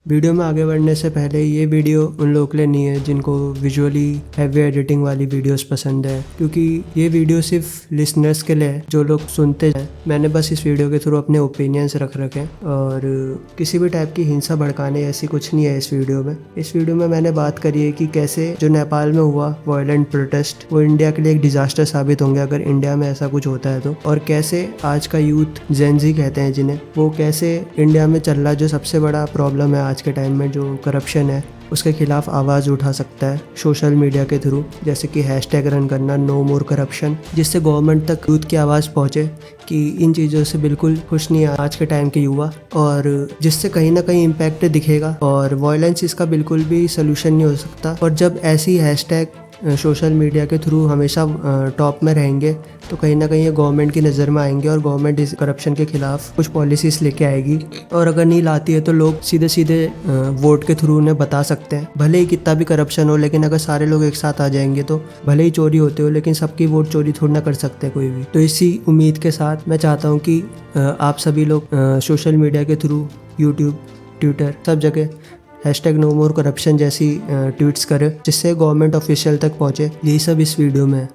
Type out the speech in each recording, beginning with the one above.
Video में आगे बढ़ने से पहले ये वीडियो उन लोगों के लिए नहीं है जिनको विजुअली हैवी एडिटिंग वाली वीडियोस पसंद है, क्योंकि ये वीडियो सिर्फ लिसनर्स के लिए जो लोग सुनते हैं। मैंने बस इस वीडियो के थ्रू अपने ओपिनियंस रख रखे हैं और किसी भी टाइप की हिंसा भड़काने ऐसी कुछ नहीं है इस वीडियो में। इस वीडियो में मैंने बात करी है कि कैसे जो नेपाल में हुआ वायलेंट प्रोटेस्ट वो इंडिया के लिए एक डिजास्टर साबित होंगे अगर इंडिया में ऐसा कुछ होता है तो, और कैसे आज का यूथ जेनजी कहते हैं जिन्हें, वो कैसे इंडिया में चल रहा जो सबसे बड़ा प्रॉब्लम है आज के टाइम में जो करप्शन है उसके खिलाफ आवाज़ उठा सकता है सोशल मीडिया के थ्रू, जैसे कि हैशटैग रन करना नो मोर करप्शन, जिससे गवर्नमेंट तक यूथ की आवाज़ पहुंचे कि इन चीज़ों से बिल्कुल खुश नहीं है आज के टाइम के युवा, और जिससे कहीं ना कहीं इम्पैक्ट दिखेगा और वायलेंस इसका बिल्कुल भी सोल्यूशन नहीं हो सकता। और जब ऐसी हैशटैग सोशल मीडिया के थ्रू हमेशा टॉप में रहेंगे तो कहीं ना कहीं ये गवर्नमेंट की नज़र में आएंगे और गवर्नमेंट इस करप्शन के खिलाफ कुछ पॉलिसीज़ लेके आएगी, और अगर नहीं लाती है तो लोग सीधे सीधे वोट के थ्रू उन्हें बता सकते हैं। भले ही कितना भी करप्शन हो, लेकिन अगर सारे लोग एक साथ आ जाएंगे तो भले ही चोरी होते हो लेकिन सबकी वोट चोरी थोड़ी ना कर सकते कोई भी। तो इसी उम्मीद के साथ मैं चाहता हूँ कि आप सभी लोग सोशल मीडिया के थ्रू यूट्यूब, ट्विटर, सब जगह हैशटैग नो मोर करप्शन जैसी ट्वीट्स करें जिससे गवर्नमेंट ऑफिशियल तक पहुँचे। यही सब इस वीडियो में है।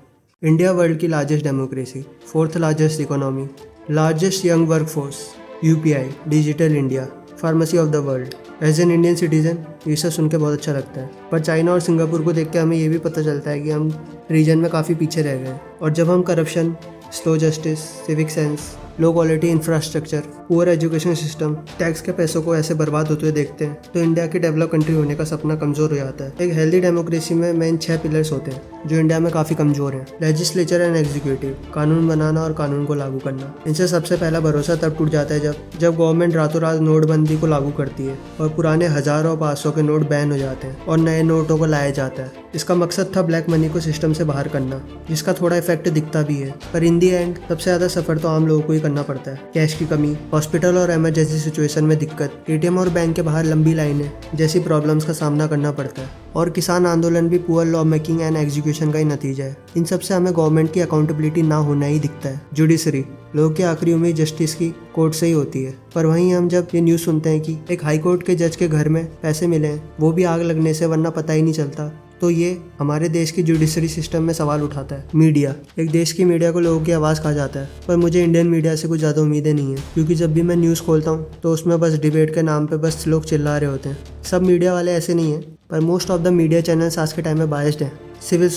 इंडिया वर्ल्ड की largest democracy, fourth largest economy, largest young workforce, UPI, digital India, pharmacy of the world. As an Indian citizen ये सब सुन के बहुत अच्छा लगता है, पर चाइना और सिंगापुर को देख के हमें ये भी पता चलता है कि हम रीजन में काफ़ी पीछे रह गए। और जब हम corruption, slow justice, civic sense, low quality infrastructure, poor education system, tax के पैसों को ऐसे बर्बाद होते हुए देखते हैं तो इंडिया की डेवलप कंट्री होने का सपना कमज़ोर हो जाता है। एक हेल्दी डेमोक्रेसी में मेन 6 पिलर्स होते हैं जो इंडिया में काफ़ी कमज़ोर हैं। लेजिस्लेचर एंड एग्जीक्यूटिव, कानून बनाना और कानून को लागू करना। इनसे सबसे पहला भरोसा तब टूट जाता है जब गवर्नमेंट रातों रात नोटबंदी को लागू करती है और पुराने 1000 और 500 के नोट बैन हो जाते हैं और नए नोटों को लाया जाता है। इसका मकसद था ब्लैक मनी को सिस्टम से बाहर करना, जिसका थोड़ा इफेक्ट दिखता भी है, पर इन दी एंड सबसे ज़्यादा सफ़र तो आम लोगों को ही करना पड़ता है। कैश की कमी, हॉस्पिटल और इमरजेंसी सिचुएशन में दिक्कत, एटीएम और बैंक के बाहर लंबी लाइनें जैसी प्रॉब्लम्स का सामना करना पड़ता है, और किसान आंदोलन भी poor law making and execution का ही नतीजा है। इन सब से हमें गवर्नमेंट की अकाउंटेबिलिटी ना होना ही दिखता है। जुडिशरी, लोगों की आखिरी उम्मीद जस्टिस की कोर्ट से ही होती है, पर वहीं हम जब ये न्यूज़ सुनते हैं कि एक हाई कोर्ट के जज के घर में पैसे मिले हैं, वो भी आग लगने से, वरना पता ही नहीं चलता, तो ये हमारे देश की जुडिशरी सिस्टम में सवाल उठाता है। मीडिया, एक देश की मीडिया को लोगों की आवाज़ कहा जाता है, पर मुझे इंडियन मीडिया से कुछ ज़्यादा उम्मीदें नहीं है, क्योंकि जब भी मैं न्यूज़ खोलता हूँ तो उसमें बस डिबेट के नाम पे बस लोग चिल्ला रहे होते हैं। सब मीडिया वाले ऐसे नहीं हैं, पर most of the media channels आज के टाइम में बायस्ड हैं। सिविल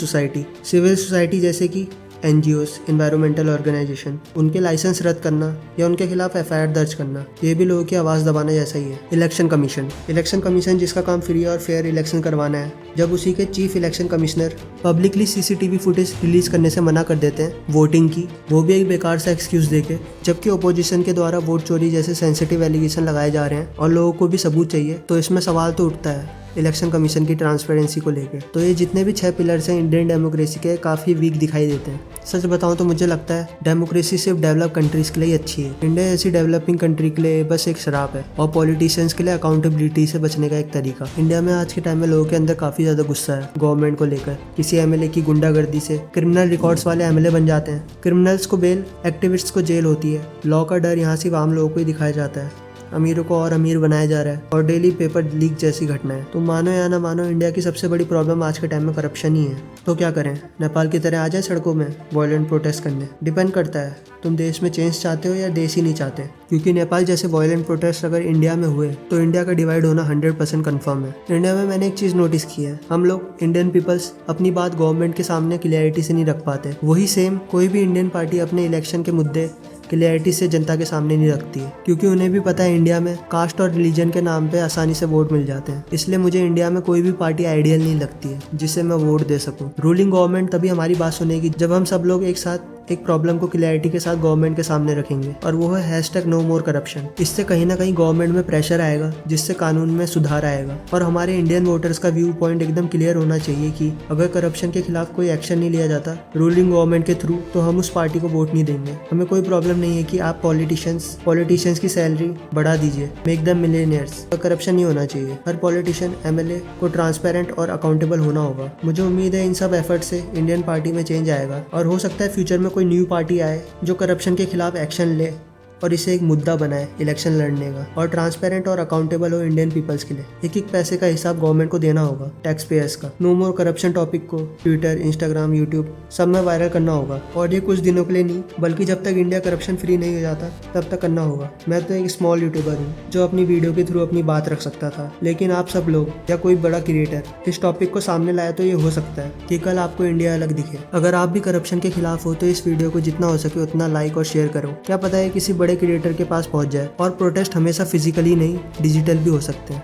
सोसाइटी जैसे कि NGOs, एनवायरमेंटल ऑर्गेनाइजेशन, उनके लाइसेंस रद्द करना या उनके खिलाफ FIR दर्ज करना, ये भी लोगों की आवाज़ दबाना जैसा ही है। इलेक्शन कमीशन जिसका काम फ्री और फेयर इलेक्शन करवाना है, जब उसी के chief election commissioner publicly CCTV footage release करने से मना कर देते हैं वोटिंग की, वो भी एक बेकार सा एक्सक्यूज़ देके, जबकि ओपोजिशन के द्वारा वोट चोरी जैसे सेंसिटिव एलिगेशन लगाए जा रहे हैं और लोगों को भी सबूत चाहिए, तो इसमें सवाल तो उठता है इलेक्शन कमीशन की ट्रांसपेरेंसी को लेकर। तो ये जितने भी 6 पिलर्स हैं इंडियन डेमोक्रेसी के, काफ़ी वीक दिखाई देते हैं। सच बताऊं तो मुझे लगता है डेमोक्रेसी सिर्फ डेवलप कंट्रीज़ के लिए ही अच्छी है। इंडिया जैसी डेवलपिंग कंट्री के लिए बस एक शराब है, और पॉलिटिशियंस के लिए अकाउंटेबिलिटी से बचने का एक तरीका। इंडिया में आज के टाइम में लोगों के अंदर काफ़ी ज़्यादा गुस्सा है गवर्नमेंट को लेकर। किसी MLA की गुंडागर्दी से क्रिमिनल रिकॉर्ड्स वाले MLA बन जाते हैं, क्रिमिनल्स को बेल, एक्टिविस्ट्स को जेल होती है। लॉ का डर यहाँ सिर्फ आम लोगों को ही दिखाया जाता है, अमीरों को और अमीर बनाया जा रहा है, और डेली पेपर लीक जैसी घटनाएं। तो मानो या ना मानो, इंडिया की सबसे बड़ी प्रॉब्लम आज के टाइम में करप्शन ही है। तो क्या करें, नेपाल की तरह आ जाए सड़कों में वायलेंट प्रोटेस्ट करने? डिपेंड करता है तुम देश में चेंज चाहते हो या देश ही नहीं चाहते, क्योंकि नेपाल जैसे वायलेंट प्रोटेस्ट अगर इंडिया में हुए तो इंडिया का डिवाइड होना 100% कन्फर्म है। इंडिया में मैंने एक चीज़ नोटिस की है, हम लोग इंडियन पीपल्स अपनी बात गवर्नमेंट के सामने क्लियरिटी से नहीं रख पाते। वही सेम कोई भी इंडियन पार्टी अपने इलेक्शन के मुद्दे क्लियरिटी से जनता के सामने नहीं रखती है, क्योंकि उन्हें भी पता है इंडिया में कास्ट और रिलीजन के नाम पे आसानी से वोट मिल जाते हैं। इसलिए मुझे इंडिया में कोई भी पार्टी आइडियल नहीं लगती है जिससे मैं वोट दे सकूं। रूलिंग गवर्नमेंट तभी हमारी बात सुनेगी जब हम सब लोग एक साथ एक प्रॉब्लम को क्लैरिटी के साथ गवर्नमेंट के सामने रखेंगे, और वो है हैशटैग नो मोर करप्शन। इससे कहीं ना कहीं गवर्नमेंट में प्रेशर आएगा, जिससे कानून में सुधार आएगा, और हमारे इंडियन वोटर्स का व्यू पॉइंट एकदम क्लियर होना चाहिए कि अगर करप्शन के खिलाफ कोई एक्शन नहीं लिया जाता रूलिंग गवर्नमेंट के थ्रू, तो हम उस पार्टी को वोट नहीं देंगे। हमें कोई प्रॉब्लम नहीं है कि आप पॉलिटिशियंस की सैलरी बढ़ा दीजिए, मेक देम मिलियनियर्स, पर करप्शन नहीं होना चाहिए। हर पॉलिटिशियन MLA को ट्रांसपेरेंट और अकाउंटेबल होना होगा। मुझे उम्मीद है इन सब एफर्ट से इंडियन पार्टी में चेंज आएगा, और हो सकता है फ्यूचर में कोई न्यू पार्टी आए जो करप्शन के खिलाफ एक्शन ले और इसे एक मुद्दा बनाए इलेक्शन लड़ने का, और ट्रांसपेरेंट और अकाउंटेबल हो इंडियन पीपल्स के लिए। एक एक पैसे का हिसाब गवर्नमेंट को देना होगा, टैक्स पेयर्स का। नो मोर करप्शन टॉपिक को ट्विटर, इंस्टाग्राम, यूट्यूब सब में वायरल करना होगा, और ये कुछ दिनों के लिए नहीं बल्कि जब तक इंडिया करप्शन फ्री नहीं हो जाता तब तक करना होगा। मैं तो एक स्मॉल यूट्यूबर हूँ जो अपनी वीडियो के थ्रू अपनी बात रख सकता था, लेकिन आप सब लोग या कोई बड़ा क्रिएटर इस टॉपिक को सामने लाया तो ये हो सकता है कि कल आपको इंडिया अलग दिखे। अगर आप भी करप्शन के खिलाफ हो तो इस वीडियो को जितना हो सके उतना लाइक और शेयर करो। क्या पता है किसी बड़े क्रिएटर के पास पहुंच जाए। और प्रोटेस्ट हमेशा फिजिकली नहीं डिजिटल भी हो सकते हैं।